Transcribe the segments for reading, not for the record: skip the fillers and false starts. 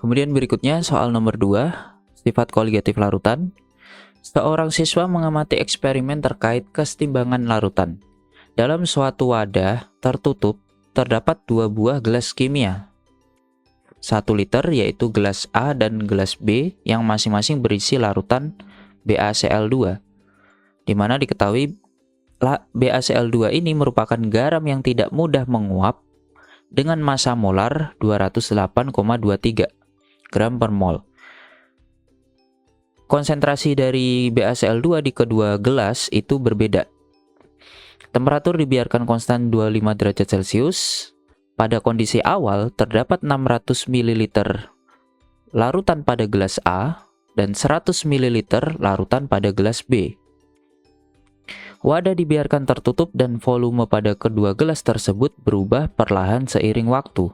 Kemudian berikutnya soal nomor 2, sifat koligatif larutan. Seorang siswa mengamati eksperimen terkait kesetimbangan larutan. Dalam suatu wadah tertutup, terdapat 2 buah gelas kimia. 1 liter yaitu gelas A dan gelas B yang masing-masing berisi larutan BaCl2. Di mana diketahui BaCl2 ini merupakan garam yang tidak mudah menguap dengan massa molar 208,23 gram per mol. Konsentrasi dari BaCl2 di kedua gelas itu berbeda. Temperatur dibiarkan konstan 25 derajat Celcius. Pada kondisi awal terdapat 600 ml larutan pada gelas A dan 100 ml larutan pada gelas B. Wadah dibiarkan tertutup dan volume pada kedua gelas tersebut berubah perlahan seiring waktu.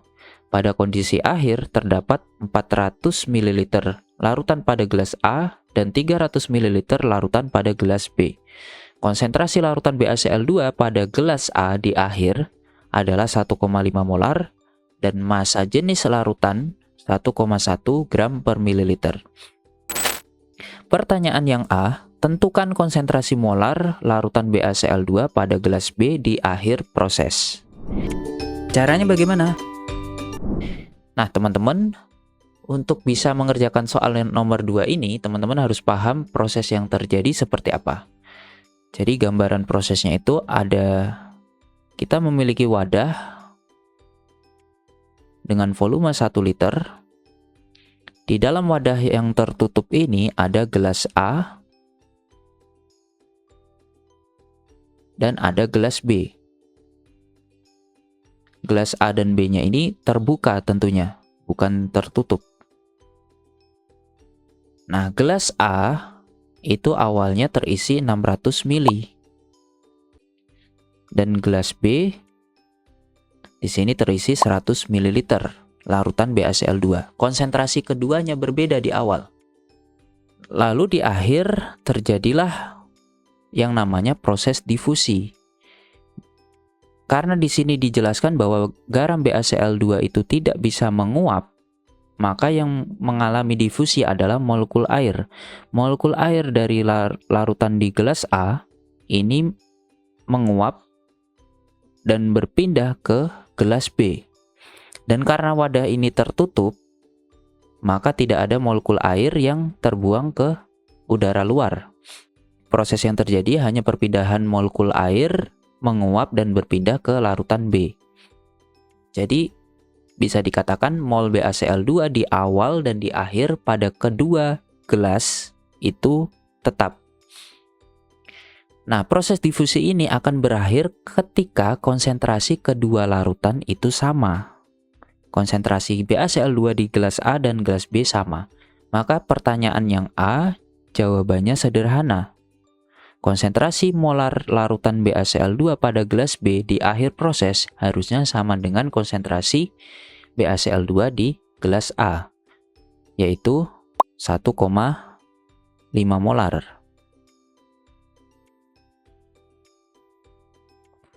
Pada kondisi akhir terdapat 400 ml larutan pada gelas A dan 300 ml larutan pada gelas B. Konsentrasi larutan BaCl2 pada gelas A di akhir adalah 1,5 molar dan massa jenis larutan 1,1 gram per mililiter. Pertanyaan yang A, tentukan konsentrasi molar larutan BaCl2 pada gelas B di akhir proses. Caranya bagaimana? Nah, teman-teman, untuk bisa mengerjakan soal nomor 2 ini, teman-teman harus paham proses yang terjadi seperti apa. Jadi gambaran prosesnya itu ada, kita memiliki wadah dengan volume 1 liter. Di dalam wadah yang tertutup ini ada gelas A dan ada gelas B. Gelas A dan B-nya ini terbuka tentunya, bukan tertutup. Nah, gelas A itu awalnya terisi 600 ml. Dan gelas B di sini terisi 100 ml larutan BaCl2. Konsentrasi keduanya berbeda di awal. Lalu di akhir terjadilah yang namanya proses difusi. Karena di sini dijelaskan bahwa garam BaCl2 itu tidak bisa menguap, maka yang mengalami difusi adalah molekul air. Molekul air dari larutan di gelas A ini menguap dan berpindah ke gelas B. Dan karena wadah ini tertutup, maka tidak ada molekul air yang terbuang ke udara luar. Proses yang terjadi hanya perpindahan molekul air menguap dan berpindah ke larutan B. Jadi bisa dikatakan mol BaCl2 di awal dan di akhir pada kedua gelas itu tetap. Nah, proses difusi ini akan berakhir ketika konsentrasi kedua larutan itu sama. Konsentrasi BaCl2 di gelas A dan gelas B sama. Maka pertanyaan yang A jawabannya sederhana. Konsentrasi molar larutan BaCl2 pada gelas B di akhir proses harusnya sama dengan konsentrasi BaCl2 di gelas A, yaitu 1,5 molar.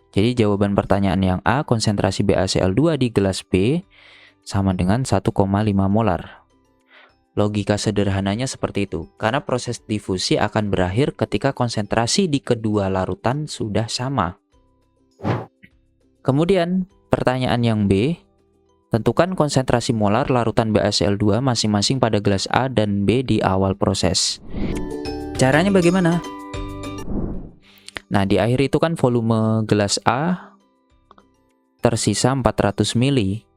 Jadi jawaban pertanyaan yang A, konsentrasi BaCl2 di gelas B sama dengan 1,5 molar. Logika sederhananya seperti itu, karena proses difusi akan berakhir ketika konsentrasi di kedua larutan sudah sama. Kemudian, pertanyaan yang B, tentukan konsentrasi molar larutan BaCl2 masing-masing pada gelas A dan B di awal proses. Caranya bagaimana? Nah, di akhir itu kan volume gelas A tersisa 400 ml,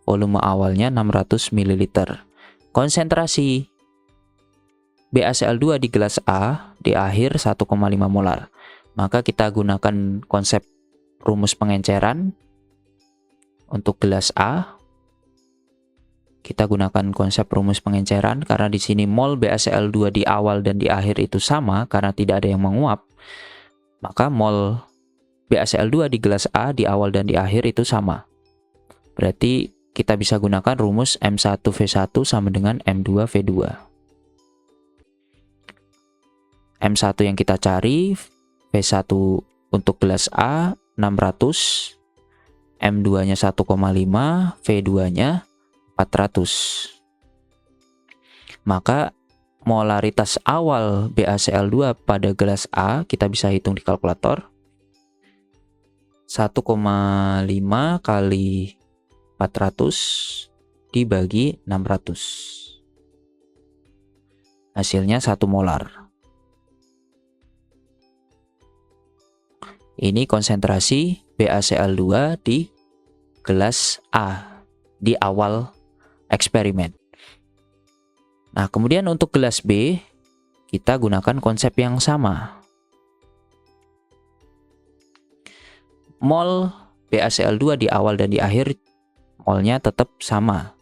volume awalnya 600 ml. Konsentrasi BaCl2 di gelas A di akhir 1,5 molar. Maka kita gunakan konsep rumus pengenceran untuk gelas A. Kita gunakan konsep rumus pengenceran karena di sini mol BaCl2 di awal dan di akhir itu sama karena tidak ada yang menguap. Maka mol BaCl2 di gelas A di awal dan di akhir itu sama. Berarti kita bisa gunakan rumus M1V1 sama dengan M2V2. M1 yang kita cari, V1 untuk gelas A 600, M2-nya 1,5, V2-nya 400. maka molaritas awal BaCl2 pada gelas A kita bisa hitung di kalkulator. 1,5 kali 400 dibagi 600. Hasilnya 1 molar. Ini konsentrasi BaCl2 di gelas A di awal eksperimen. Nah, kemudian untuk gelas B, kita gunakan konsep yang sama. Mol BaCl2 di awal dan di akhir, molnya tetap sama.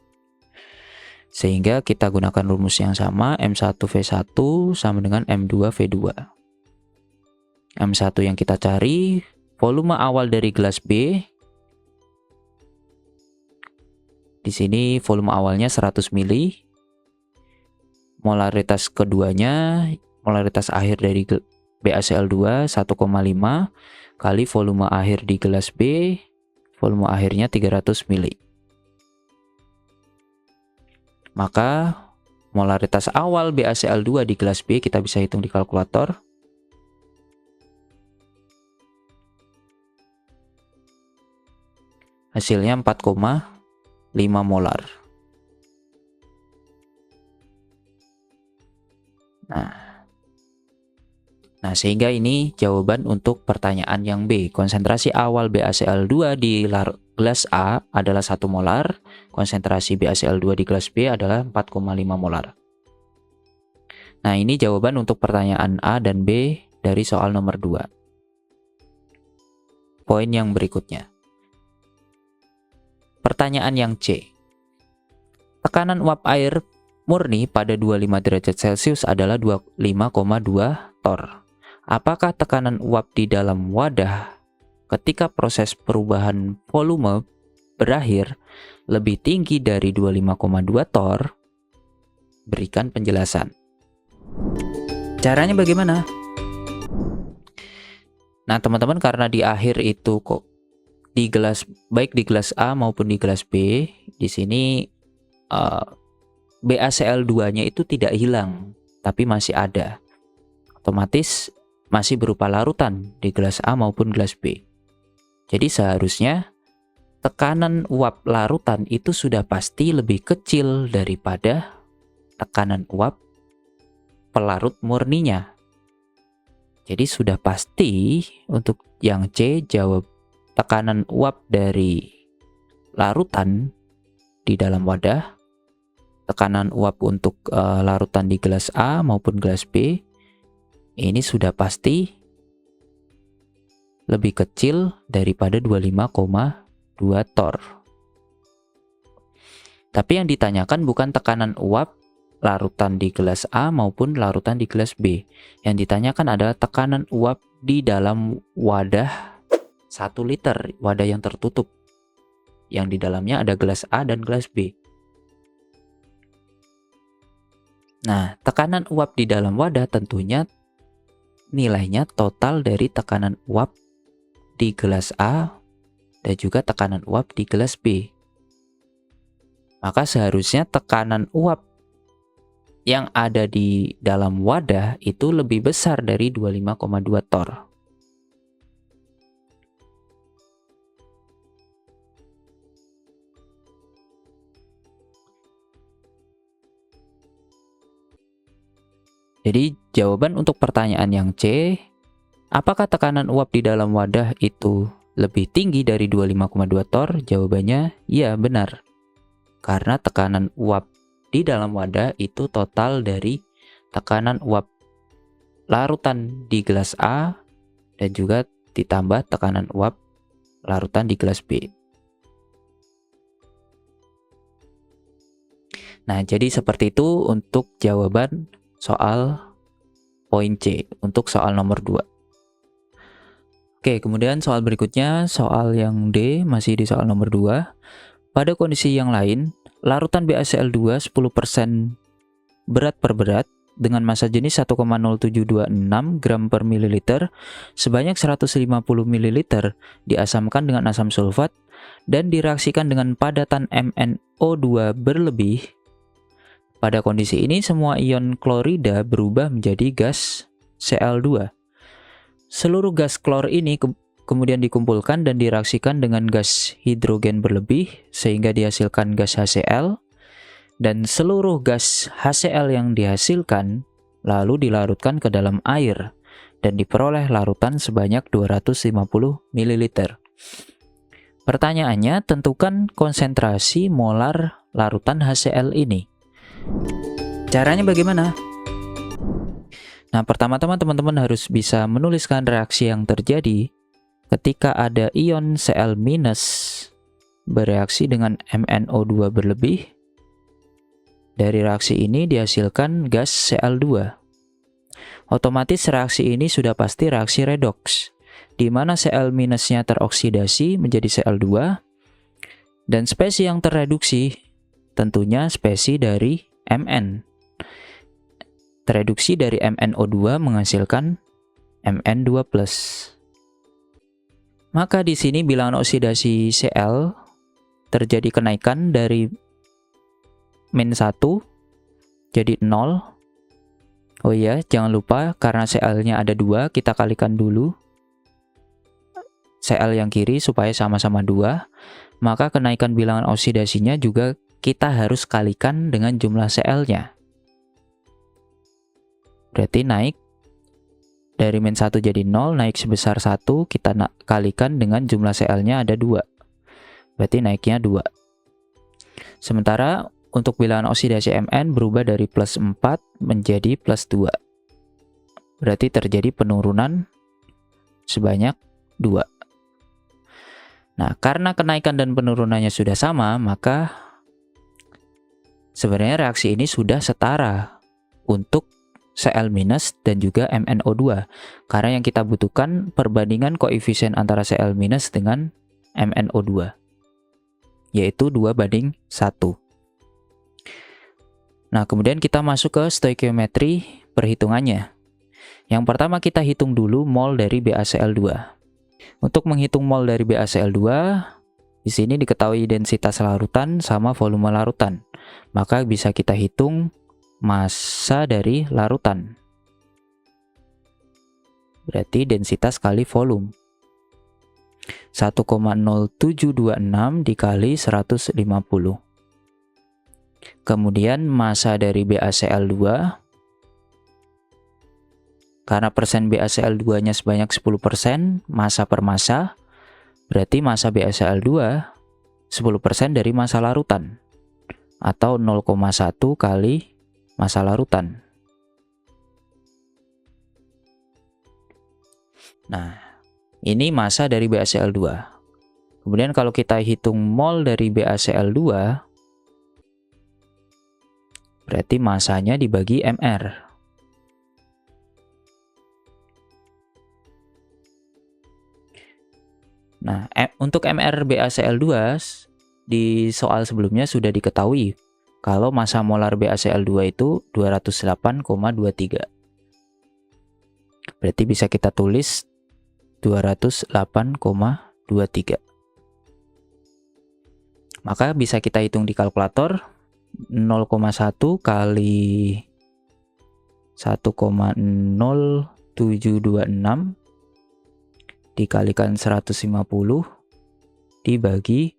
Sehingga kita gunakan rumus yang sama, M1V1 sama dengan M2V2. M1 yang kita cari, volume awal dari gelas B. Di sini volume awalnya 100 mili. Molaritas keduanya, molaritas akhir dari BaCl2 1,5 kali volume akhir di gelas B, volume akhirnya 300 mili. Maka molaritas awal BaCl2 di gelas B kita bisa hitung di kalkulator. Hasilnya 4,5 molar. Nah, sehingga ini jawaban untuk pertanyaan yang B. Konsentrasi awal BaCl2 di gelas A adalah 1 molar. Konsentrasi BaCl2 di gelas B adalah 4,5 molar. Nah, ini jawaban untuk pertanyaan A dan B dari soal nomor 2. Poin yang berikutnya. Pertanyaan yang C. Tekanan uap air murni pada 25 derajat Celcius adalah 25,2 torr. Apakah tekanan uap di dalam wadah ketika proses perubahan volume berakhir lebih tinggi dari 25,2 torr? Berikan penjelasan. Caranya bagaimana? Nah, teman-teman, karena di akhir itu kok di gelas, baik di gelas A maupun di gelas B, di sini BaCl2-nya itu tidak hilang, tapi masih ada. Otomatis masih berupa larutan di gelas A maupun gelas B. Jadi seharusnya tekanan uap larutan itu sudah pasti lebih kecil daripada tekanan uap pelarut murninya. Jadi sudah pasti untuk yang C jawab tekanan uap dari larutan di dalam wadah, tekanan uap untuk larutan di gelas A maupun gelas B, ini sudah pasti lebih kecil daripada 25,2 torr. Tapi yang ditanyakan bukan tekanan uap larutan di gelas A maupun larutan di gelas B. Yang ditanyakan adalah tekanan uap di dalam wadah 1 liter, wadah yang tertutup, yang di dalamnya ada gelas A dan gelas B. Nah, tekanan uap di dalam wadah tentunya nilainya total dari tekanan uap di gelas A dan juga tekanan uap di gelas B. Maka seharusnya tekanan uap yang ada di dalam wadah itu lebih besar dari 25,2 torr. Jadi jawaban untuk pertanyaan yang C, apakah tekanan uap di dalam wadah itu lebih tinggi dari 25,2 torr? Jawabannya ya, benar. Karena tekanan uap di dalam wadah itu total dari tekanan uap larutan di gelas A dan juga ditambah tekanan uap larutan di gelas B. Nah, jadi seperti itu untuk jawaban soal poin C untuk soal nomor 2. Oke, kemudian soal berikutnya, soal yang D, masih di soal nomor 2. Pada kondisi yang lain, larutan BaCl2 10% berat per berat dengan massa jenis 1,0726 gram per mililiter sebanyak 150 ml diasamkan dengan asam sulfat dan direaksikan dengan padatan MnO2 berlebih Pada kondisi ini semua ion klorida berubah menjadi gas Cl2. Seluruh gas klor ini kemudian dikumpulkan dan direaksikan dengan gas hidrogen berlebih sehingga dihasilkan gas HCl, dan seluruh gas HCl yang dihasilkan lalu dilarutkan ke dalam air dan diperoleh larutan sebanyak 250 ml. Pertanyaannya, tentukan konsentrasi molar larutan HCl ini. Caranya bagaimana? Nah, pertama-tama teman-teman harus bisa menuliskan reaksi yang terjadi ketika ada ion Cl- bereaksi dengan MnO2 berlebih. Dari reaksi ini dihasilkan gas Cl2. Otomatis reaksi ini sudah pasti reaksi redoks, di mana Cl-nya teroksidasi menjadi Cl2, dan spesi yang terreduksi tentunya spesi dari Mn. Tereduksi dari MnO2 menghasilkan Mn2+. Maka di sini bilangan oksidasi Cl terjadi kenaikan dari -1 jadi 0. Oh iya, jangan lupa karena Cl-nya ada 2, kita kalikan dulu Cl yang kiri supaya sama-sama 2. Maka kenaikan bilangan oksidasinya juga kita harus kalikan dengan jumlah Cl-nya. Berarti naik dari -1 jadi 0, naik sebesar 1, kita kalikan dengan jumlah Cl-nya ada 2. Berarti naiknya 2. Sementara untuk bilangan oksidasi Mn berubah dari +4 menjadi +2. Berarti terjadi penurunan sebanyak 2. Nah, karena kenaikan dan penurunannya sudah sama, maka sebenarnya reaksi ini sudah setara untuk Cl- dan juga MnO2. Karena yang kita butuhkan perbandingan koefisien antara Cl- dengan MnO2, yaitu 2:1. Nah, kemudian kita masuk ke stoikiometri perhitungannya. Yang pertama kita hitung dulu mol dari BaCl2. Untuk menghitung mol dari BaCl2, di sini diketahui densitas larutan sama volume larutan. Maka bisa kita hitung massa dari larutan. Berarti densitas kali volume. 1,0726 dikali 150. Kemudian massa dari BaCl2, karena persen BaCl2-nya sebanyak 10%, massa per massa, berarti massa BaCl2 10% dari massa larutan, atau 0,1 kali massa larutan. Nah, ini massa dari BaCl2. Kemudian kalau kita hitung mol dari BaCl2, berarti massanya dibagi Mr. Nah, untuk Mr BaCl2 di soal sebelumnya sudah diketahui kalau massa molar BaCl2 itu 208,23. Berarti bisa kita tulis 208,23. Maka bisa kita hitung di kalkulator 0,1 kali 1,0726 dikalikan 150 dibagi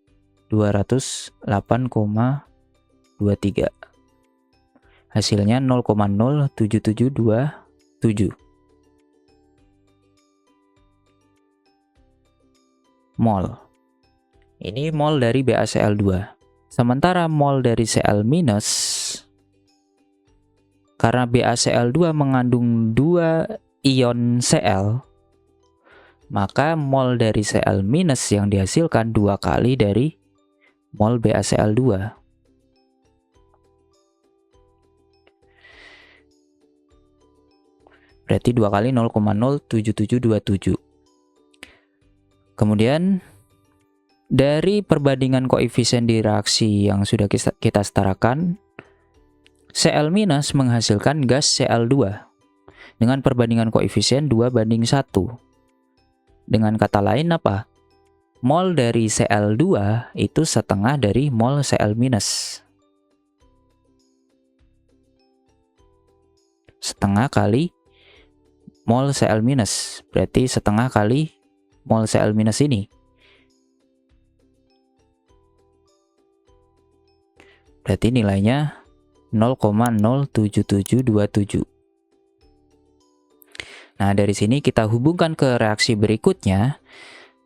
208,23. Hasilnya 0,07727 mol. Ini mol dari BaCl2. Sementara mol dari Cl-, karena BaCl2 mengandung 2 ion Cl, maka mol dari Cl- yang dihasilkan 2 kali dari mol BaCl2. Berarti 2 kali 0,07727. Kemudian dari perbandingan koefisien di reaksi yang sudah kita setarakan, Cl- menghasilkan gas Cl2 dengan perbandingan koefisien 2:1. Dengan kata lain apa? Mol dari Cl2 itu setengah dari mol Cl-. setengah kali mol Cl minus. Berarti setengah kali mol Cl minus ini. Berarti nilainya 0,07727. Nah, dari sini kita hubungkan ke reaksi berikutnya.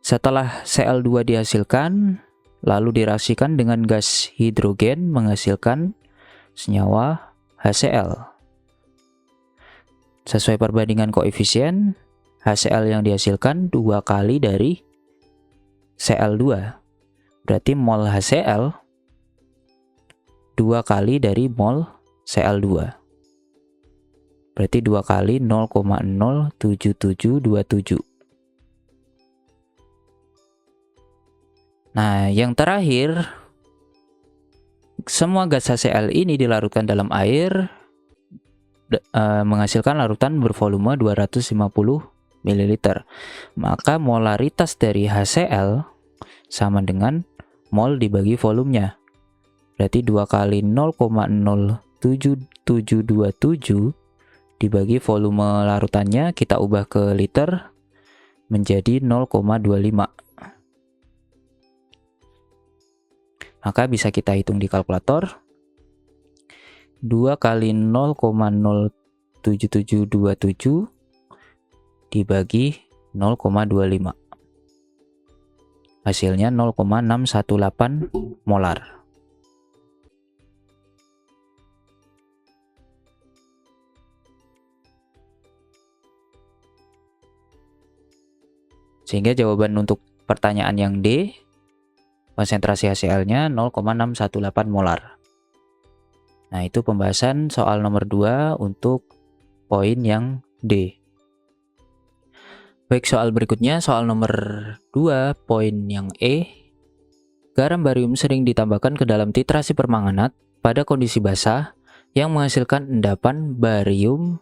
Setelah Cl2 dihasilkan, lalu direaksikan dengan gas hidrogen menghasilkan senyawa HCl. Sesuai perbandingan koefisien, HCl yang dihasilkan 2 kali dari Cl2. Berarti mol HCl 2 kali dari mol Cl2. Berarti 2 kali 0,07727. Nah, yang terakhir, semua gas HCl ini dilarutkan dalam air, menghasilkan larutan bervolume 250 ml. Maka molaritas dari HCl sama dengan mol dibagi volumenya. Berarti 2 kali 0,07727 dibagi volume larutannya, kita ubah ke liter menjadi 0,25. Maka bisa kita hitung di kalkulator. 2 kali 0,07727 dibagi 0,25. Hasilnya 0,618 molar. Sehingga jawaban untuk pertanyaan yang D, konsentrasi HCl-nya 0,618 molar. Nah, itu pembahasan soal nomor 2 untuk poin yang D. Baik, soal berikutnya, soal nomor 2, poin yang E. Garam barium sering ditambahkan ke dalam titrasi permanganat pada kondisi basah yang menghasilkan endapan barium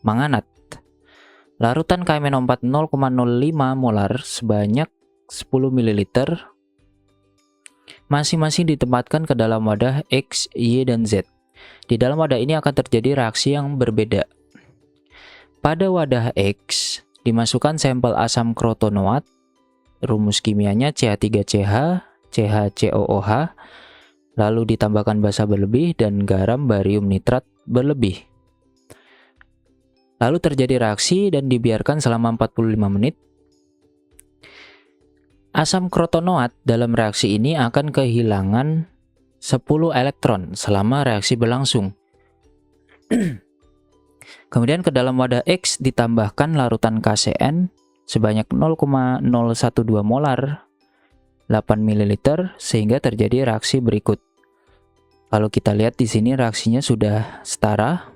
manganat. Larutan KMnO4 0,05 molar sebanyak 10 ml masing-masing ditempatkan ke dalam wadah X, Y, dan Z. Di dalam wadah ini akan terjadi reaksi yang berbeda. Pada wadah X, dimasukkan sampel asam krotonoat, rumus kimianya CH3CH, CHCOOH, lalu ditambahkan basa berlebih dan garam barium nitrat berlebih. Lalu terjadi reaksi dan dibiarkan selama 45 menit. Asam krotonoat dalam reaksi ini akan kehilangan 10 elektron selama reaksi berlangsung. Kemudian ke dalam wadah X ditambahkan larutan KCN sebanyak 0,012 molar 8 ml sehingga terjadi reaksi berikut. Kalau kita lihat di sini reaksinya sudah setara.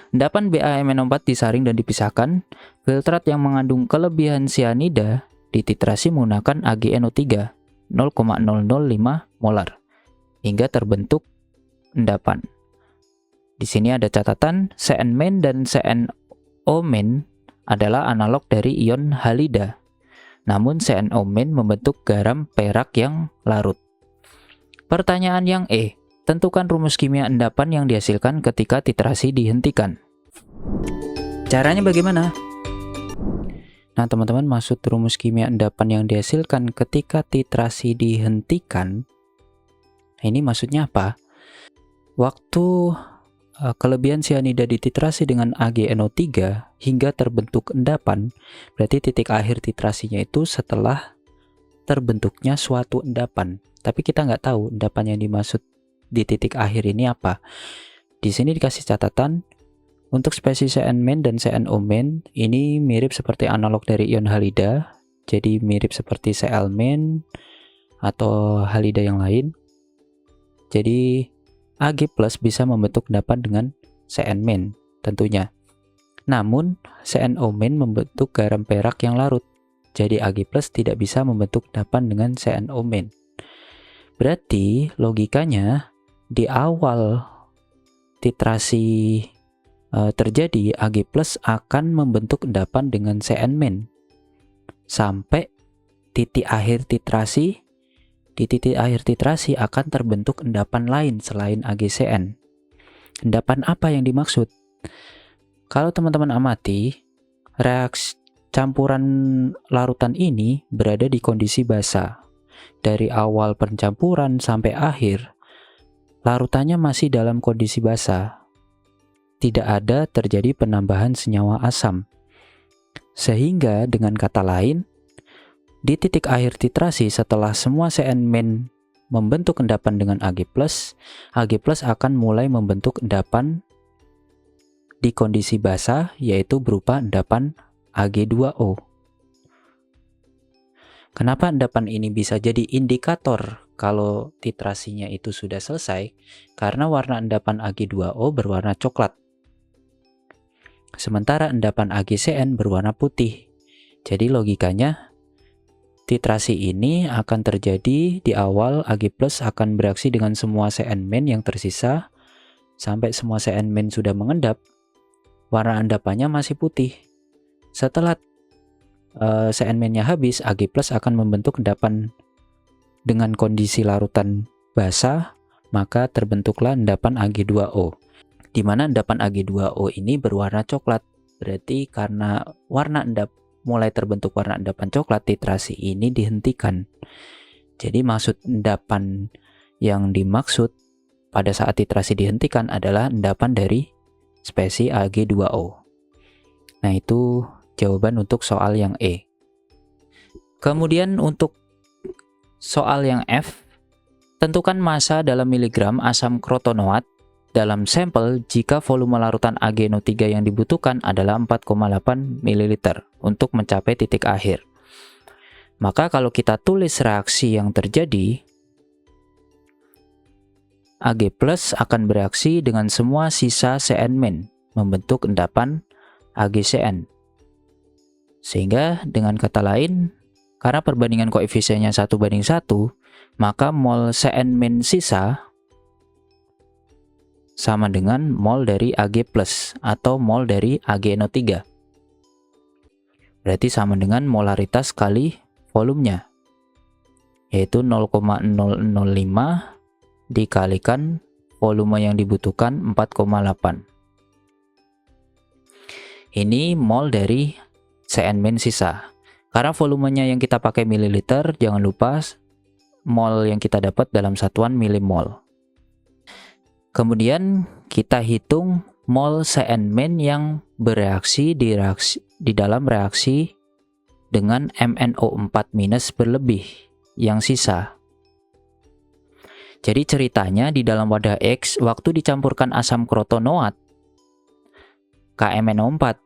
Endapan BaMnO4 disaring dan dipisahkan. Filtrat yang mengandung kelebihan sianida dititrasi menggunakan AgNO3 0,005 molar hingga terbentuk endapan. Di sini ada catatan, CN- dan CNO- adalah analog dari ion halida. Namun CNO- membentuk garam perak yang larut. Pertanyaan yang E, tentukan rumus kimia endapan yang dihasilkan ketika titrasi dihentikan. Caranya bagaimana? Nah, teman-teman, maksud rumus kimia endapan yang dihasilkan ketika titrasi dihentikan, ini maksudnya apa? Waktu kelebihan sianida dititrasi dengan AgNO3 hingga terbentuk endapan, berarti titik akhir titrasinya itu setelah terbentuknya suatu endapan. Tapi kita nggak tahu endapan yang dimaksud di titik akhir ini apa. Di sini dikasih catatan, untuk spesies CN- dan CNO- ini mirip seperti analog dari ion halida, jadi mirip seperti Cl- atau halida yang lain. Jadi Ag+ bisa membentuk endapan dengan CN- tentunya. Namun CNO- membentuk garam perak yang larut. Jadi Ag+ tidak bisa membentuk endapan dengan CNO-. Berarti logikanya di awal titrasi terjadi, Ag+ akan membentuk endapan dengan CN- sampai titik akhir titrasi. Di titik akhir titrasi akan terbentuk endapan lain selain AgCN. Endapan apa yang dimaksud? Kalau teman-teman amati, reaksi campuran larutan ini berada di kondisi basa. Dari awal pencampuran sampai akhir, larutannya masih dalam kondisi basa. Tidak ada terjadi penambahan senyawa asam. Sehingga dengan kata lain, di titik akhir titrasi setelah semua CN- membentuk endapan dengan Ag+, Ag+ akan mulai membentuk endapan di kondisi basa, yaitu berupa endapan Ag2O. Kenapa endapan ini bisa jadi indikator kalau titrasinya itu sudah selesai? Karena warna endapan Ag2O berwarna coklat, sementara endapan AgCN berwarna putih. Jadi logikanya, titrasi ini akan terjadi di awal. Ag+ akan bereaksi dengan semua CN- yang tersisa, sampai semua CN- sudah mengendap, warna endapannya masih putih. Setelah CN- habis, Ag+ akan membentuk endapan dengan kondisi larutan basah, maka terbentuklah endapan Ag2O. Di mana endapan Ag2O ini berwarna coklat. Berarti karena mulai terbentuk warna endapan coklat, titrasi ini dihentikan. Jadi maksud endapan yang dimaksud pada saat titrasi dihentikan adalah endapan dari spesies Ag2O. Nah, itu jawaban untuk soal yang E. Kemudian untuk soal yang F, tentukan massa dalam miligram asam krotonoat dalam sampel jika volume larutan AgNO3 yang dibutuhkan adalah 4,8 ml untuk mencapai titik akhir. Maka kalau kita tulis reaksi yang terjadi, Ag+ akan bereaksi dengan semua sisa CN- membentuk endapan AgCN. Sehingga dengan kata lain, karena perbandingan koefisiennya 1:1, maka mol CN- sisa sama dengan mol dari Ag+ atau mol dari AgNO3. Berarti sama dengan molaritas kali volumenya, yaitu 0,005 dikalikan volume yang dibutuhkan 4,8. Ini mol dari CN- sisa. Karena volumenya yang kita pakai mililiter, jangan lupa mol yang kita dapat dalam satuan milimol. Kemudian kita hitung mol CN- yang bereaksi di dalam reaksi dengan MnO4- berlebih yang sisa. Jadi ceritanya di dalam wadah X, waktu dicampurkan asam krotonoat, KMnO4,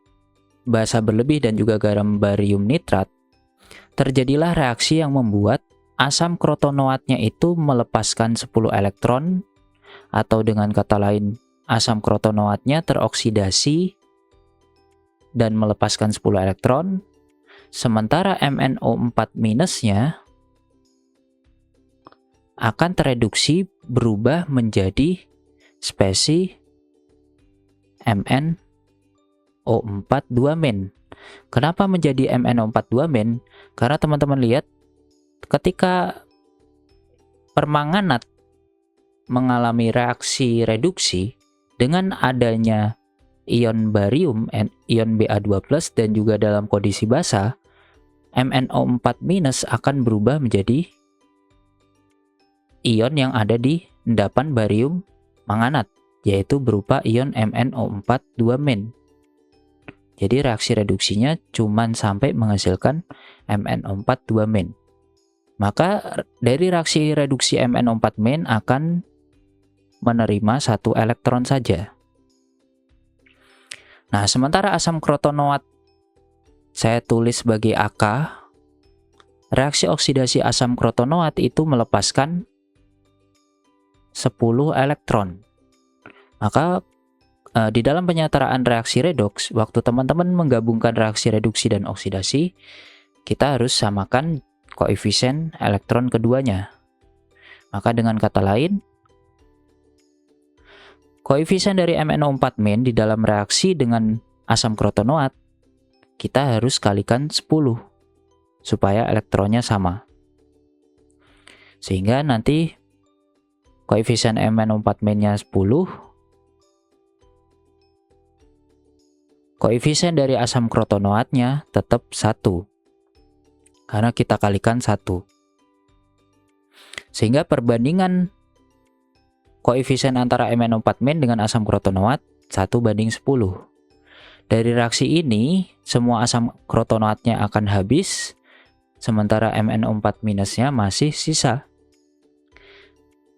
basa berlebih dan juga garam barium nitrat, terjadilah reaksi yang membuat asam krotonoatnya itu melepaskan 10 elektron, atau dengan kata lain, asam krotonoatnya teroksidasi dan melepaskan 10 elektron, sementara MnO4- akan tereduksi berubah menjadi spesies MnO4-2-. Kenapa menjadi MnO4-2-? Karena teman-teman lihat ketika permanganat mengalami reaksi reduksi dengan adanya ion barium, ion Ba2+, dan juga dalam kondisi basa, MnO4- akan berubah menjadi ion yang ada di endapan barium manganat, yaitu berupa ion MnO4-2-. Jadi reaksi reduksinya cuman sampai menghasilkan MnO4-2-. Maka dari reaksi reduksi MnO4- akan menerima 1 elektron saja. Nah, sementara asam krotonoat saya tulis sebagai Ak, reaksi oksidasi asam krotonoat itu melepaskan 10 elektron. Maka di dalam penyetaraan reaksi redoks, waktu teman-teman menggabungkan reaksi reduksi dan oksidasi, kita harus samakan koefisien elektron keduanya. Maka dengan kata lain, koefisien dari MnO4- di dalam reaksi dengan asam krotonoat, kita harus kalikan 10 supaya elektronnya sama. Sehingga nanti koefisien MnO4-nya 10, Koefisien dari asam krotonoatnya tetap 1. Karena kita kalikan 1. Sehingga perbandingan koefisien antara MnO4- dengan asam krotonoat 1:10. Dari reaksi ini, semua asam krotonoatnya akan habis, sementara MnO4- masih sisa.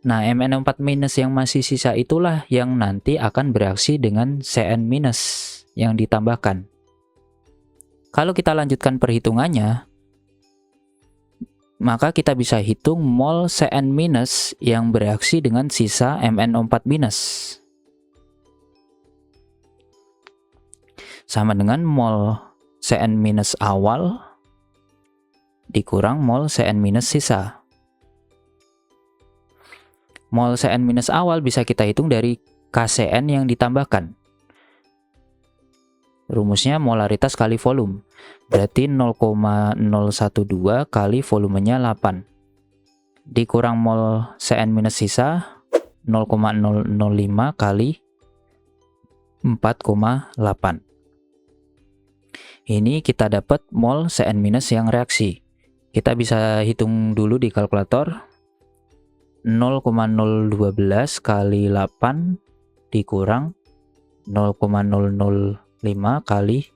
Nah, MnO4- yang masih sisa itulah yang nanti akan bereaksi dengan Cn- yang ditambahkan. Kalau kita lanjutkan perhitungannya, maka kita bisa hitung mol Cn- yang bereaksi dengan sisa MnO4-. Sama dengan mol Cn- awal dikurang mol Cn- sisa. Mol Cn- awal bisa kita hitung dari Kcn yang ditambahkan. Rumusnya molaritas kali volume. Berarti 0,012 kali volumenya 8. Dikurang mol Cn- sisa 0,005 kali 4,8. Ini kita dapat mol Cn- yang reaksi. Kita bisa hitung dulu di kalkulator. 0,012 kali 8 dikurang 0,005 kali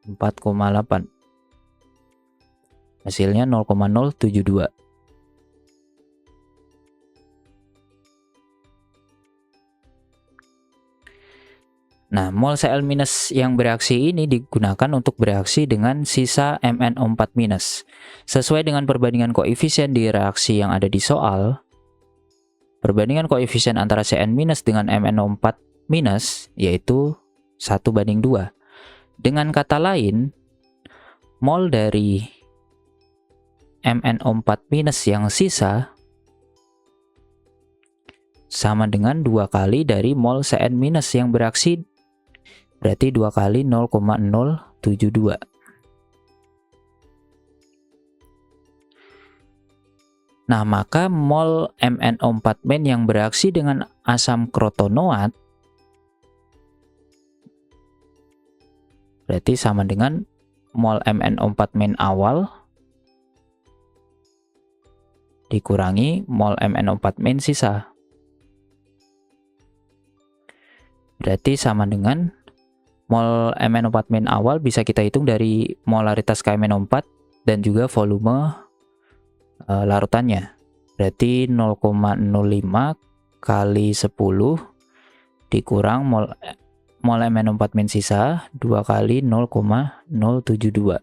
4,8. Hasilnya 0,072. Nah, mol Cl- yang bereaksi ini digunakan untuk bereaksi dengan sisa MnO4-. Sesuai dengan perbandingan koefisien di reaksi yang ada di soal, perbandingan koefisien antara Cn- dengan MnO4- yaitu 1:2. Dengan kata lain, mol dari MnO4- yang sisa sama dengan 2 kali dari mol Cn- yang bereaksi, berarti 2 kali 0,072. Nah, maka mol MnO4- yang bereaksi dengan asam krotonoat berarti sama dengan mol MnO4- awal dikurangi mol MnO4- sisa. Berarti sama dengan mol MnO4- awal bisa kita hitung dari molaritas KMnO4 dan juga volume larutannya. Berarti 0,05 kali 10 dikurang mol MnO4- sisa 2 kali 0,072.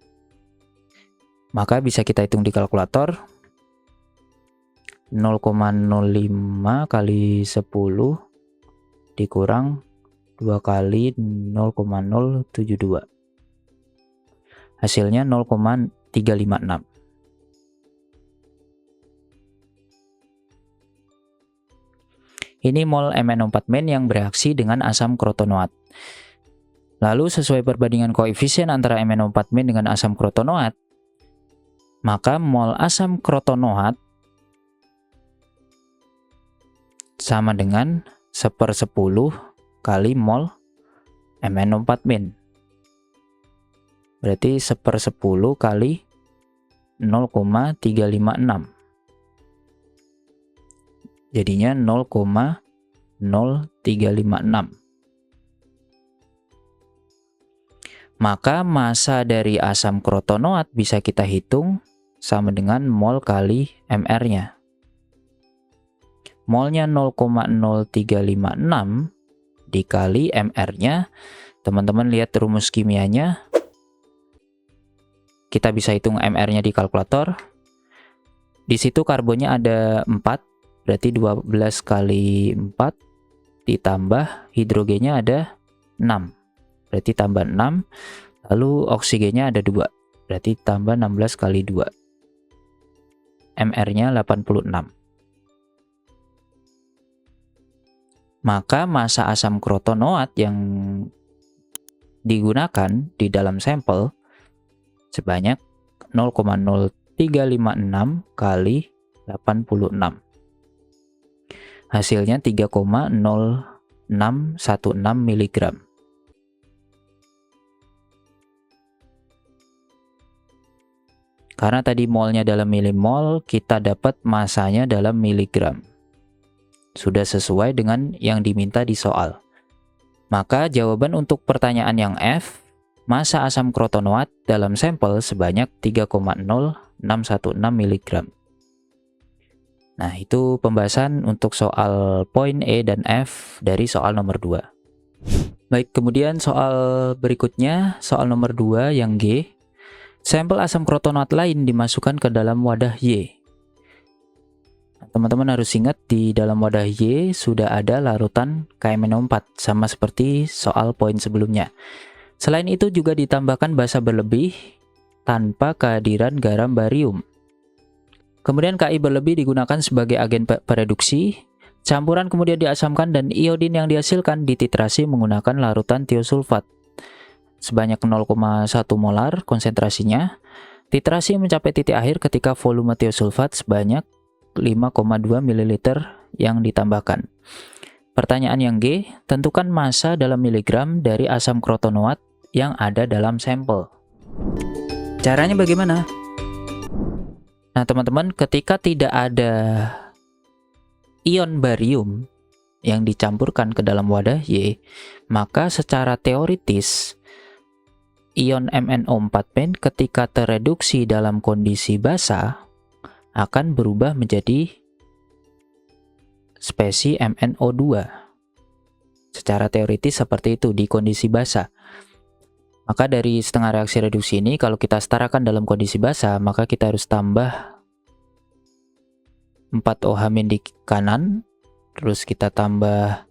Maka bisa kita hitung di kalkulator. 0,05 kali 10 dikurang 2 kali 0,072. Hasilnya 0,356. Ini mol MnO4- yang bereaksi dengan asam krotonoat. Lalu sesuai perbandingan koefisien antara MnO4- dengan asam krotonoat, maka mol asam krotonoat sama dengan 1/10 kali mol MnO4-. Berarti 1/10 kali 0,356. Jadinya 0,0356. Maka massa dari asam krotonoat bisa kita hitung sama dengan mol kali mR-nya. Molnya 0,0356 dikali mR-nya. Teman-teman lihat rumus kimianya. Kita bisa hitung mR-nya di kalkulator. Di situ karbonnya ada 4. Berarti 12 kali 4 ditambah hidrogennya ada 6. Berarti tambah 6. Lalu oksigennya ada 2. Berarti tambah 16 kali 2. MR-nya 86. Maka massa asam krotonoat yang digunakan di dalam sampel sebanyak 0,0356 kali 86. Hasilnya 3,0616 mg. Karena tadi molnya dalam milimol, kita dapat masanya dalam miligram. Sudah sesuai dengan yang diminta di soal. Maka jawaban untuk pertanyaan yang F, massa asam krotonoat dalam sampel sebanyak 3,0616 mg. Nah, itu pembahasan untuk soal poin E dan F dari soal nomor 2. Baik, kemudian soal berikutnya, soal nomor 2 yang G. Sampel asam krotonoat lain dimasukkan ke dalam wadah Y. Teman-teman harus ingat di dalam wadah Y sudah ada larutan KMNO4, sama seperti soal poin sebelumnya. Selain itu juga ditambahkan basa berlebih tanpa kehadiran garam barium. Kemudian Ki berlebih digunakan sebagai agen pereduksi. Campuran kemudian diasamkan dan iodin yang dihasilkan dititrasi menggunakan larutan tiosulfat. Sebanyak 0,1 molar konsentrasinya. Titrasi mencapai titik akhir ketika volume tiosulfat sebanyak 5,2 ml yang ditambahkan. Pertanyaan yang G, tentukan massa dalam miligram dari asam krotonoat yang ada dalam sampel. Caranya bagaimana? Nah, teman-teman, ketika tidak ada ion barium yang dicampurkan ke dalam wadah Y, maka secara teoritis ion MnO4- ketika tereduksi dalam kondisi basa akan berubah menjadi spesi MnO2. Secara teoritis seperti itu di kondisi basa. Maka dari setengah reaksi reduksi ini, kalau kita setarakan dalam kondisi basa, maka kita harus tambah 4OH- di kanan, terus kita tambah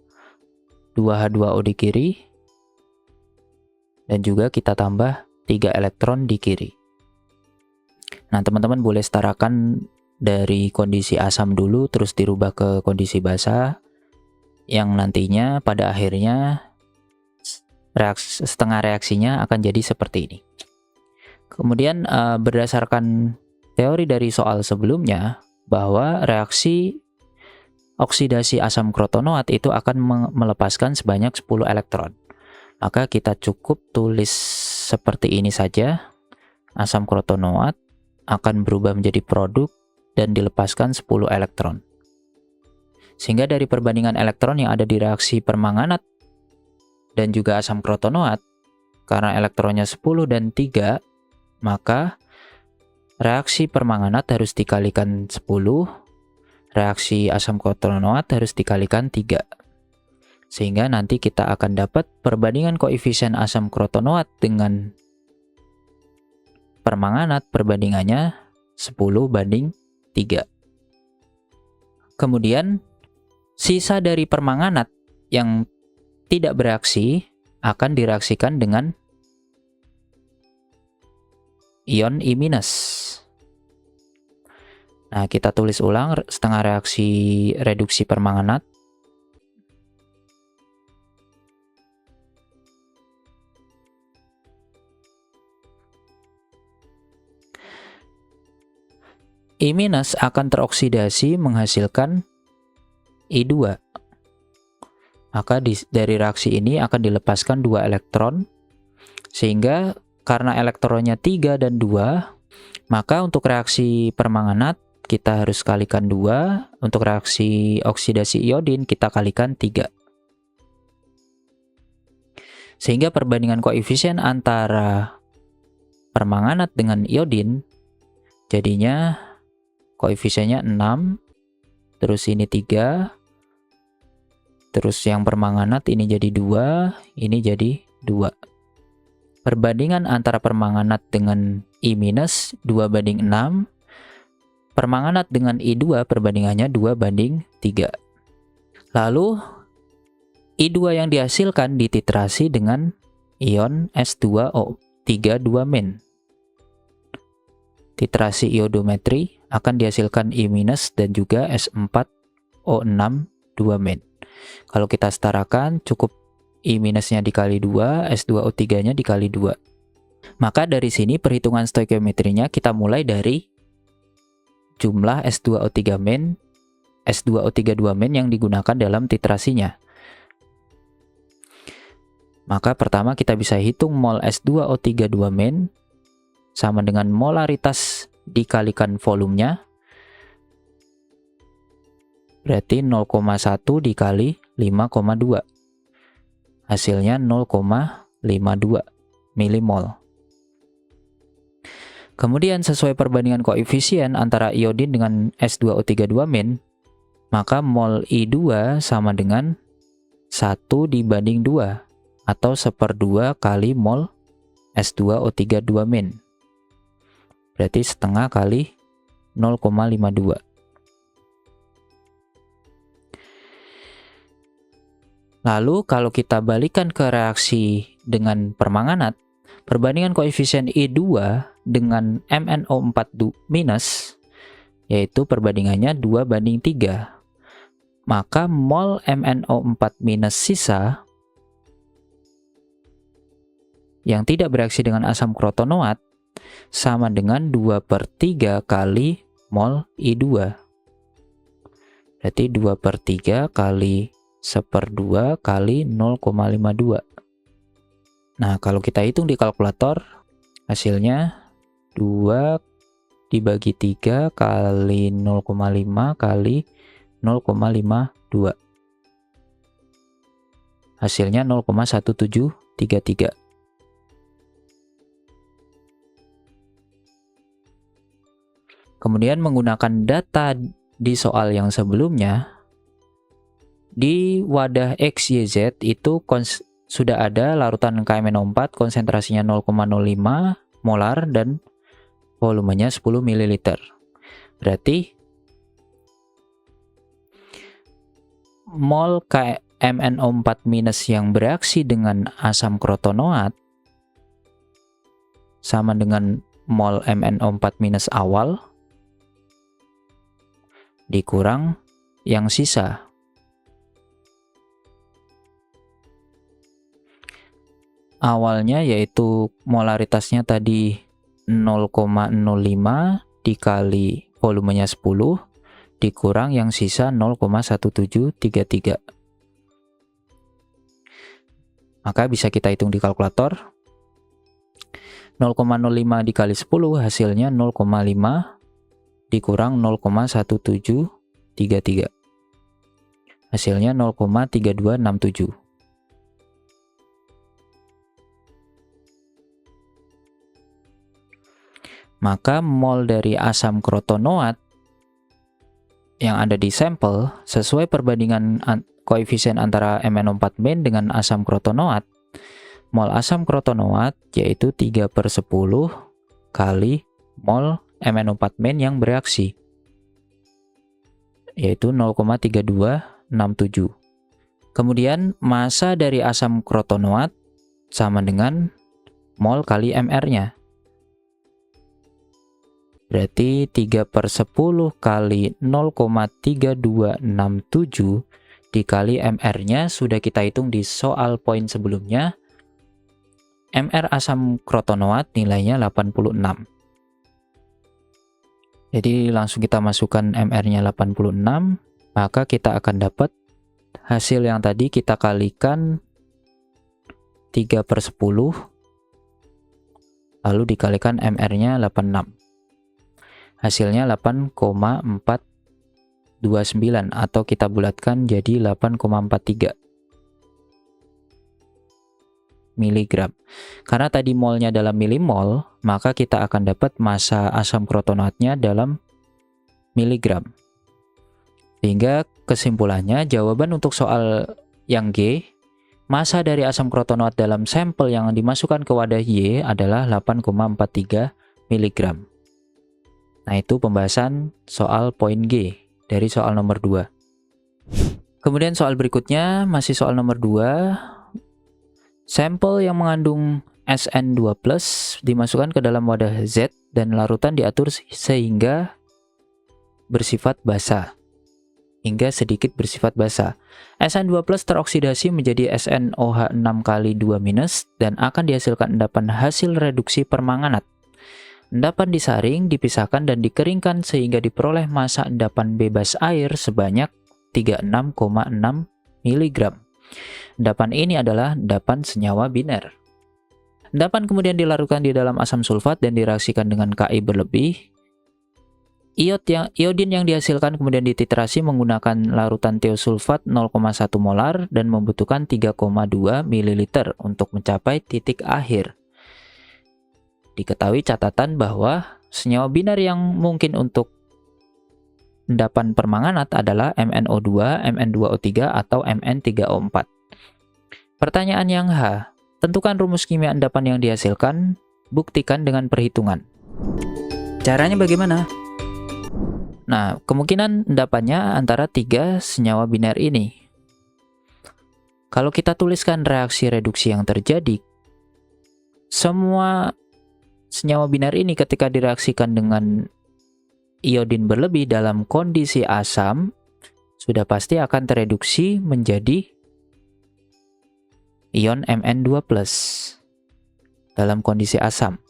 2H2O di kiri, dan juga kita tambah 3 elektron di kiri. Nah, teman-teman boleh setarakan dari kondisi asam dulu, terus dirubah ke kondisi basa, yang nantinya pada akhirnya setengah reaksinya akan jadi seperti ini. Kemudian berdasarkan teori dari soal sebelumnya, bahwa reaksi oksidasi asam krotonoat itu akan melepaskan sebanyak 10 elektron. Maka kita cukup tulis seperti ini saja. Asam krotonoat akan berubah menjadi produk dan dilepaskan 10 elektron. Sehingga dari perbandingan elektron yang ada di reaksi permanganat dan juga asam krotonoat, karena elektronnya 10 dan 3, maka reaksi permanganat harus dikalikan 10, reaksi asam krotonoat harus dikalikan 3. Sehingga nanti kita akan dapat perbandingan koefisien asam krotonoat dengan permanganat perbandingannya 10:3. Kemudian sisa dari permanganat yang tidak bereaksi akan direaksikan dengan ion I-. Nah, kita tulis ulang setengah reaksi reduksi permanganat. I- akan teroksidasi menghasilkan I2. Maka dari reaksi ini akan dilepaskan 2 elektron, sehingga karena elektronnya 3 dan 2, maka untuk reaksi permanganat kita harus kalikan 2, untuk reaksi oksidasi iodin kita kalikan 3. Sehingga perbandingan koefisien antara permanganat dengan iodin jadinya koefisiennya 6, terus ini 3, terus yang permanganat ini jadi 2, ini jadi 2. Perbandingan antara permanganat dengan I- 2:6, permanganat dengan I2 perbandingannya 2:3. Lalu I2 yang dihasilkan dititrasi dengan ion S2O3 Titrasi iodometri akan dihasilkan I- dan juga S4O6 Kalau kita setarakan, cukup I-nya dikali 2, S2O3-nya dikali 2. Maka dari sini perhitungan stoikiometrinya kita mulai dari jumlah S2O3 yang digunakan dalam titrasinya. Maka pertama kita bisa hitung mol S2O3 sama dengan molaritas dikalikan volumenya, berarti 0,1 dikali 5,2. Hasilnya 0,52 milimol. Kemudian sesuai perbandingan koefisien antara iodin dengan S2O32-, maka mol I2 sama dengan 1/2 atau 1/2 kali mol S2O32-. Berarti setengah kali 0,52. Lalu kalau kita balikan ke reaksi dengan permanganat, perbandingan koefisien I2 dengan MnO4-, yaitu perbandingannya 2:3. Maka mol MnO4- sisa yang tidak bereaksi dengan asam krotonoat sama dengan 2/3 kali mol I2. Berarti 2/3 kali 1/2 kali 0,52. Nah, kalau kita hitung di kalkulator, hasilnya 2 dibagi 3 kali 0,5 kali 0,52. Hasilnya 0,1733. Kemudian menggunakan data di soal yang sebelumnya, di wadah XYZ itu sudah ada larutan KMnO4 konsentrasinya 0,05 molar dan volumenya 10 ml. Berarti mol KMnO4- yang bereaksi dengan asam krotonoat sama dengan mol MnO4- awal dikurang yang sisa. Awalnya yaitu molaritasnya tadi 0,05 dikali volumenya 10 dikurang yang sisa 0,1733. Maka bisa kita hitung di kalkulator. 0,05 dikali 10 hasilnya 0,5 dikurang 0,1733. Hasilnya 0,3267. Maka mol dari asam krotonoat yang ada di sampel sesuai perbandingan koefisien antara MnO4- dengan asam krotonoat, mol asam krotonoat yaitu 3/10 kali mol MnO4- yang bereaksi, yaitu 0,3267. Kemudian massa dari asam krotonoat sama dengan mol kali Mr-nya. Berarti 3/10 kali 0,3267 dikali Mr-nya sudah kita hitung di soal poin sebelumnya. Mr asam krotonoat nilainya 86. Jadi langsung kita masukkan Mr-nya 86, maka kita akan dapat hasil yang tadi kita kalikan 3/10 lalu dikalikan Mr-nya 86. Hasilnya 8,429 atau kita bulatkan jadi 8,43 miligram. Karena tadi molnya dalam milimol, maka kita akan dapat massa asam krotonoatnya dalam miligram. Sehingga kesimpulannya jawaban untuk soal yang G, massa dari asam krotonoat dalam sampel yang dimasukkan ke wadah Y adalah 8,43 miligram. Nah, itu pembahasan soal poin G dari soal nomor 2. Kemudian soal berikutnya masih soal nomor 2. Sampel yang mengandung SN2+ dimasukkan ke dalam wadah Z dan larutan diatur sehingga bersifat basa. Hingga sedikit bersifat basa. SN2+ teroksidasi menjadi SNOH6 kali 2- dan akan dihasilkan endapan hasil reduksi permanganat. Endapan disaring, dipisahkan, dan dikeringkan sehingga diperoleh massa endapan bebas air sebanyak 36,6 mg. Endapan ini adalah endapan senyawa biner. Endapan kemudian dilarutkan di dalam asam sulfat dan direaksikan dengan Ki berlebih Iodin yang dihasilkan kemudian dititrasi menggunakan larutan tiosulfat 0,1 molar dan membutuhkan 3,2 ml untuk mencapai titik akhir. Diketahui catatan bahwa senyawa biner yang mungkin untuk endapan permanganat adalah MnO2, Mn2O3, atau Mn3O4. Pertanyaan yang H. Tentukan rumus kimia endapan yang dihasilkan, buktikan dengan perhitungan. Caranya bagaimana? Nah, kemungkinan endapannya antara 3 senyawa biner ini. Kalau kita tuliskan reaksi reduksi yang terjadi, semua senyawa biner ini ketika direaksikan dengan iodin berlebih dalam kondisi asam, sudah pasti akan tereduksi menjadi ion Mn2+ dalam kondisi asam.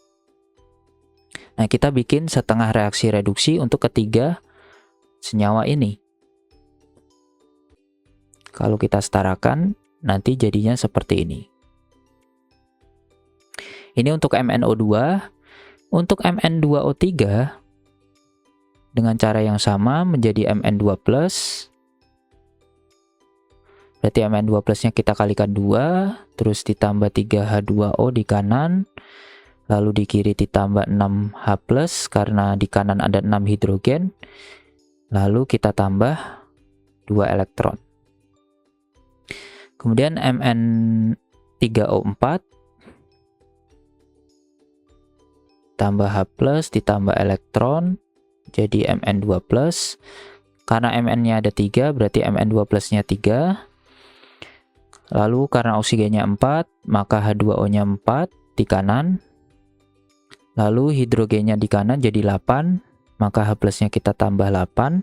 Nah, kita bikin setengah reaksi reduksi untuk ketiga senyawa ini. Kalau kita setarakan, nanti jadinya seperti ini. Ini untuk MnO2. Untuk Mn2O3, dengan cara yang sama menjadi Mn2+. Berarti Mn2+-nya kita kalikan 2, terus ditambah 3H2O di kanan, lalu di kiri ditambah 6H+, karena di kanan ada 6 hidrogen, lalu kita tambah 2 elektron. Kemudian Mn3O4 tambah H+, ditambah elektron, jadi Mn2+. Karena Mn-nya ada 3, berarti Mn2+-nya 3. Lalu karena oksigennya 4, maka H2O-nya 4 di kanan. Lalu hidrogennya di kanan jadi 8, maka H+-nya kita tambah 8.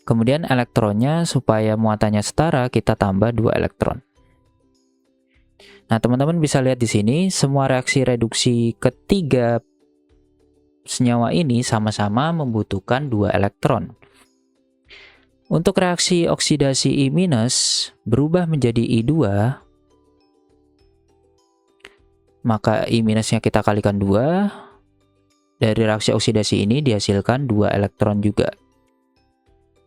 Kemudian elektronnya supaya muatannya setara, kita tambah 2 elektron. Nah, teman-teman bisa lihat di sini, semua reaksi reduksi ketiga senyawa ini sama-sama membutuhkan 2 elektron. Untuk reaksi oksidasi I- berubah menjadi I2, maka I-nya kita kalikan 2. Dari reaksi oksidasi ini dihasilkan 2 elektron juga.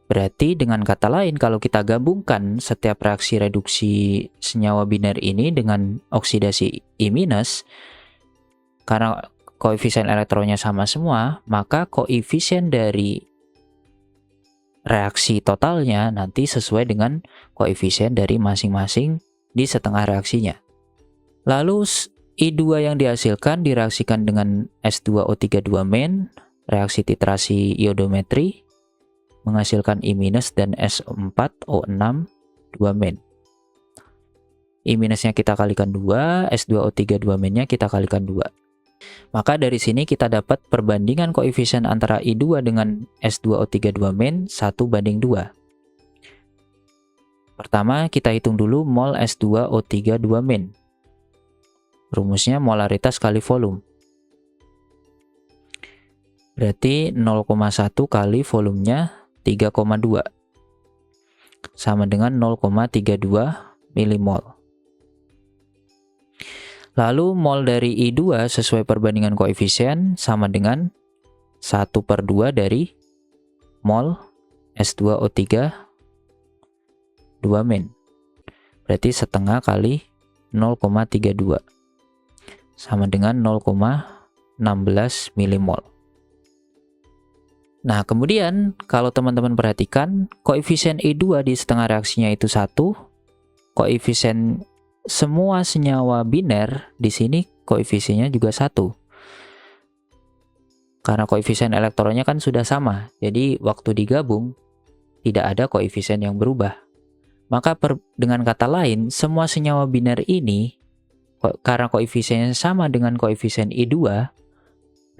Berarti dengan kata lain, kalau kita gabungkan setiap reaksi reduksi senyawa biner ini dengan oksidasi I-, karena koefisien elektronnya sama semua, maka koefisien dari reaksi totalnya nanti sesuai dengan koefisien dari masing-masing di setengah reaksinya. Lalu I2 yang dihasilkan direaksikan dengan S2O32-, reaksi titrasi iodometri, menghasilkan I- dan S4O6 2-. I-nya kita kalikan 2, S2O32-nya kita kalikan 2. Maka dari sini kita dapat perbandingan koefisien antara I2 dengan S2O32-, 1:2. Pertama, kita hitung dulu mol S2O32-. Rumusnya molaritas kali volume. Berarti 0,1 kali volumenya 3,2 sama dengan 0,32 milimol. Lalu mol dari I2 sesuai perbandingan koefisien sama dengan 1/2 dari mol S2O3 2-. Berarti setengah kali 0,32 sama dengan 0,16 milimol. Nah, kemudian kalau teman-teman perhatikan, koefisien I2 di setengah reaksinya itu 1, koefisien semua senyawa biner di sini koefisiennya juga 1. Karena koefisien elektronnya kan sudah sama, jadi waktu digabung tidak ada koefisien yang berubah. Maka dengan kata lain, semua senyawa biner ini karena koefisiennya sama dengan koefisien I2,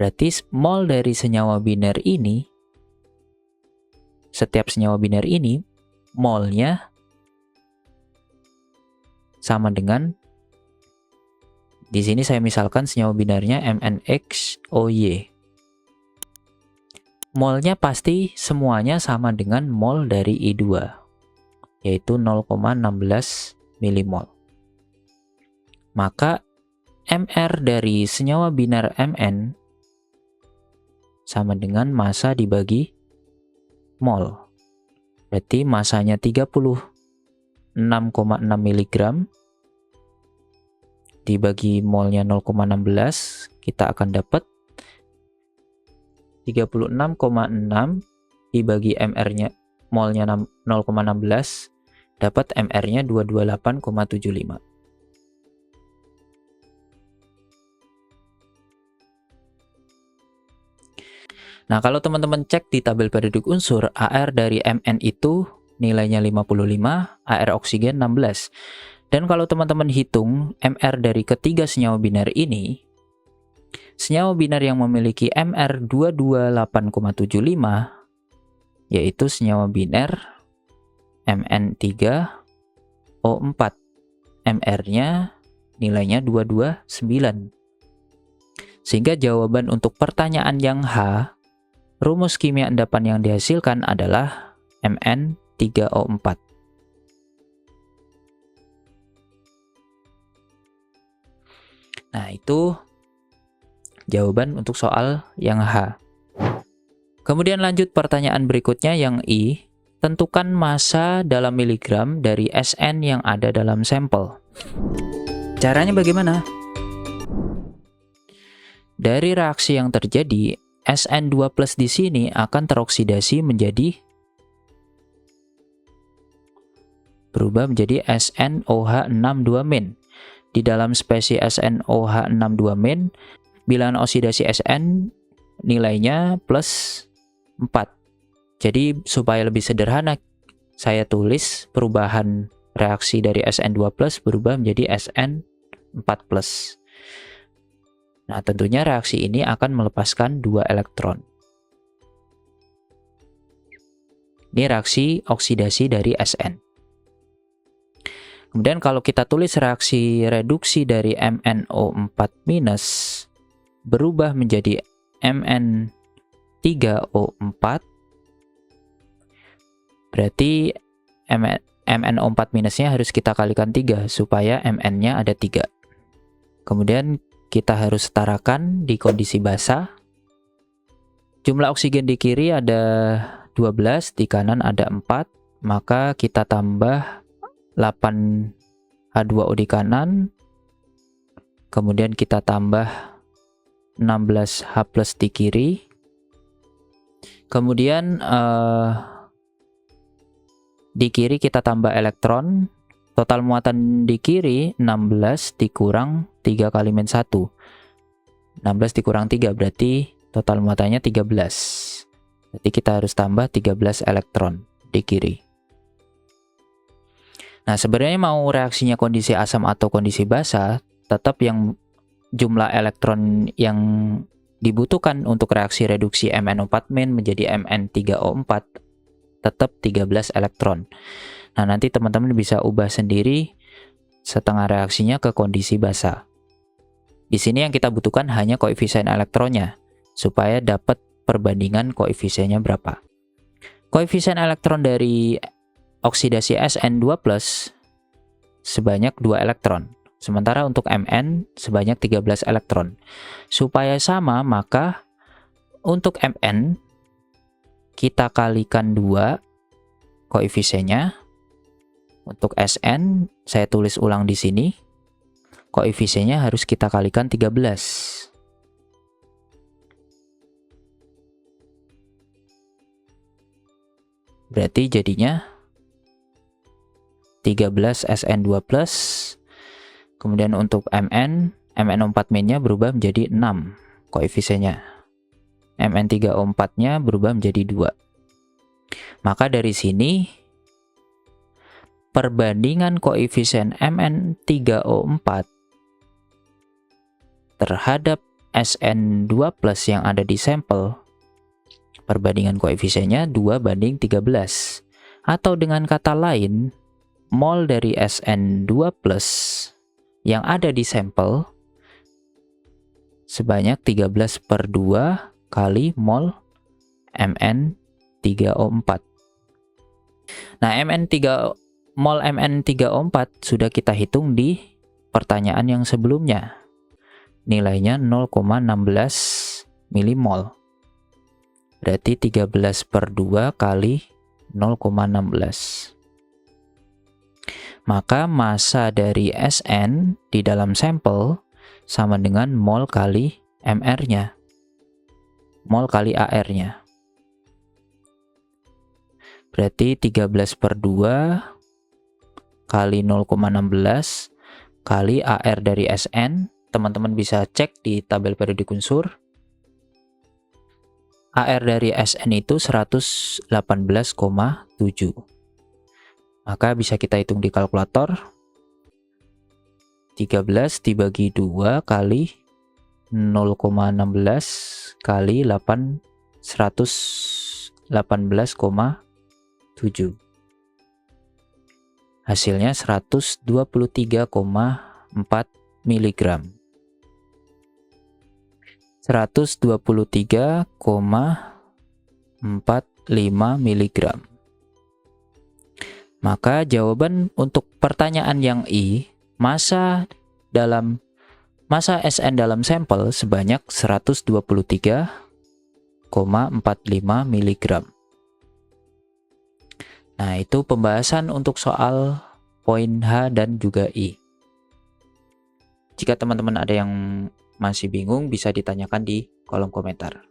berarti mol dari senyawa biner ini, setiap senyawa biner ini, molnya sama dengan, di sini saya misalkan senyawa binernya MnXOY. Molnya pasti semuanya sama dengan mol dari I2, yaitu 0,16 milimol. Maka Mr dari senyawa biner Mn sama dengan massa dibagi mol. Berarti massanya 36,6 mg dibagi molnya 0,16, kita akan dapat 36,6 dibagi mr-nya molnya 0,16, dapat mr-nya 228,75. Nah, kalau teman-teman cek di tabel periodik unsur, AR dari Mn itu nilainya 55, AR oksigen 16. Dan kalau teman-teman hitung MR dari ketiga senyawa biner ini, senyawa biner yang memiliki MR 228,75 yaitu senyawa biner Mn3O4. MR-nya nilainya 229. Sehingga jawaban untuk pertanyaan yang H, rumus kimia endapan yang dihasilkan adalah Mn3O4. Nah, itu jawaban untuk soal yang H. Kemudian lanjut pertanyaan berikutnya yang I. Tentukan massa dalam miligram dari SN yang ada dalam sampel. Caranya bagaimana? Dari reaksi yang terjadi, SN2+ di sini akan teroksidasi berubah menjadi SnOH62-. Di dalam spesies SnOH62-, bilangan oksidasi Sn nilainya plus 4. Jadi supaya lebih sederhana, saya tulis perubahan reaksi dari Sn2+ berubah menjadi Sn4+. Nah, tentunya reaksi ini akan melepaskan 2 elektron. Ini reaksi oksidasi dari Sn. Kemudian kalau kita tulis reaksi reduksi dari MnO4- berubah menjadi Mn3O4, berarti MnO4- harus kita kalikan 3 supaya Mn-nya ada 3. Kemudian kita harus setarakan di kondisi basah. Jumlah oksigen di kiri ada 12, di kanan ada 4, maka kita tambah 8H2O di kanan, kemudian kita tambah 16H+ di kiri, kemudian di kiri kita tambah elektron. Total muatan di kiri 16 dikurang 3 kali min 1. 16 dikurang 3 berarti total muatannya 13. Berarti kita harus tambah 13 elektron di kiri. Nah, sebenarnya mau reaksinya kondisi asam atau kondisi basa, tetap yang jumlah elektron yang dibutuhkan untuk reaksi reduksi MnO4- menjadi Mn3O4 tetap 13 elektron. Nah, nanti teman-teman bisa ubah sendiri setengah reaksinya ke kondisi basa. Di sini yang kita butuhkan hanya koefisien elektronnya, supaya dapat perbandingan koefisiennya berapa. Koefisien elektron dari oksidasi Sn2+ sebanyak 2 elektron. Sementara untuk Mn sebanyak 13 elektron. Supaya sama, maka untuk Mn kita kalikan 2 koefisiennya. Untuk Sn saya tulis ulang di sini. Koefisiennya harus kita kalikan 13. Berarti jadinya 13 Sn2+. Kemudian untuk MnO4- berubah menjadi 6 koefisiennya. Mn3O4-nya berubah menjadi 2. Maka dari sini perbandingan koefisien Mn3O4 terhadap Sn2+ yang ada di sampel, perbandingan koefisiennya 2:13. Atau dengan kata lain, mol dari Sn2+ yang ada di sampel sebanyak 13/2 kali mol Mn3O4. Nah, mol Mn3O4 sudah kita hitung di pertanyaan yang sebelumnya. Nilainya 0,16 milimol. Berarti 13/2 kali 0,16. Maka massa dari Sn di dalam sampel sama dengan mol kali mR-nya. Mol kali AR-nya. Berarti 13/2 kali 0,16 kali AR dari Sn. Teman-teman bisa cek di tabel periodik unsur. AR dari Sn itu 118,7. Maka bisa kita hitung di kalkulator. 13 dibagi 2 kali 0,16 kali 118,7. Hasilnya 123,4 mg. 123,45 mg. Maka jawaban untuk pertanyaan yang I, massa Sn dalam sampel sebanyak 123,45 mg. Nah, itu pembahasan untuk soal poin H dan juga I. Jika teman-teman ada yang masih bingung, bisa ditanyakan di kolom komentar.